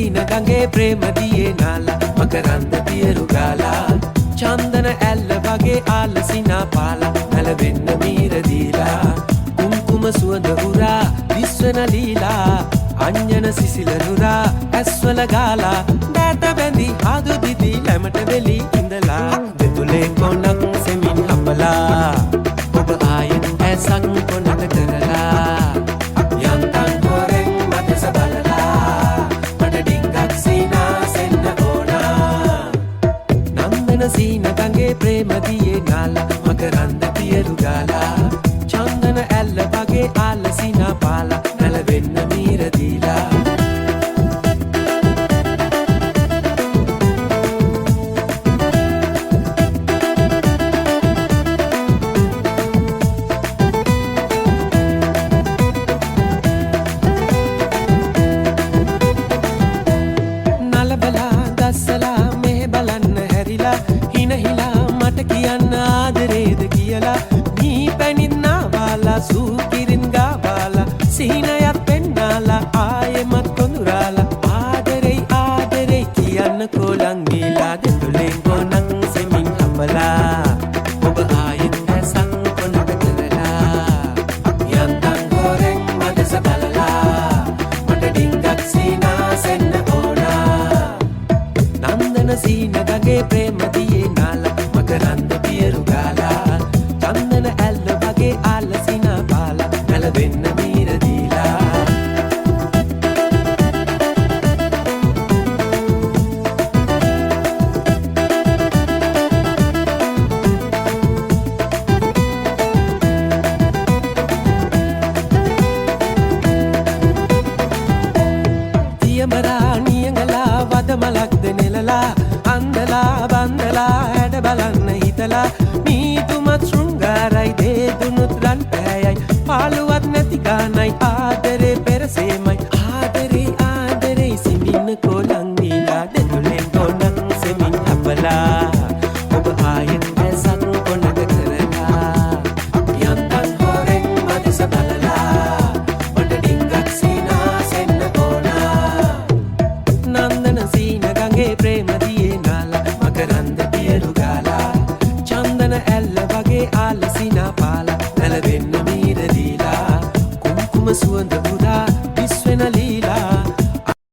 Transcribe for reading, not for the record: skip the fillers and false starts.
සීන ගඟේ ප්‍රේමදියේ නාලා මකරන්ද පියරු ගාලා චන්දන ඇල්ල වගේ ආලසිනා පාලා නැලවෙන්න මීර දීලා කුම්කුම සුවඳ උරා විශ්වන ලීලා අඤ්ඤන සිසිල නුරා ඇස්වල ගාලා දැට බැඳි හදු දිදි ලැමට වෙලි ඉඳලා දෙතුලේ කොනක් සෙමින් අපලා ඔබ ආයෙත් ඇසක් කොනට කරලා යන්තම් හොරෙන් මතස බලලා මට ඩිංගක් සීනා සෙන්න ඕනා නන්දන සීන ගඟේ ප්‍රේමදියේ නාලා මකරන්ද පියරු ගාලා චන්දන ඇල්ල වගේ ආලසිනා පාලා නැලවෙන්න මීර දීලා නලබලා දස්සලා මෙහෙ බලන්න හැරිලා හිනහිලා මට කියන්න ආදරේද කියලා මී පැනින්නා වාලා සූකිරින් ගාවාලා සීනයත් පෙන්නාලා ආයෙමත් කොඳුරාලා ආදරෙයි ආදරෙයි කියන්න කොලං ගීලා දෙතුලෙන් කොනක් සෙමින් අපලා ඔබ ආයෙත් ඇසක් කොනට කරලා යන්තම් හොරෙන් මදස බලලා මට ඩිංගක් සීනා සෙන්න ඕනා නන්දන සීන ගඟේ ප්‍රේමදියේ නාලා මකරන්ද පියරු ගාලා චන්දන ඇල්ල වගේ ආලසිනා පාලා නැලවෙන්න මීර දීලා තියමරා නියඟලා වදමලක්ද නෙලලා අන්දලා බන්දලා හැඩ බලන්න හිතලා මීතුමත් ශෘංගාරයි දේදුනුත් රන් පෑයයි පාළුවත් නැති ගානයි ආදරේ පෙරසේමයි ආදරේ ආදරේ සිමින්න කොලං දීලා දෙතුලෙන් කොනක් සෙමින් අපලා ඔබ ආයෙත් ඇසක් කොනට කරලා යන්තම් හොරෙන් මදස බලලා මට ඩිංගක් සීනා සෙන්න ඕනා නන්දන සීන ගඟේ ප්‍රේමදියේ නාලා මකරන්ද පියරු ගාලා චන්දන ඇල්ල වගේ ආලසිනා පාලා නැලවෙන්න මීර දීලා කුම්කුම සුවඳ උරා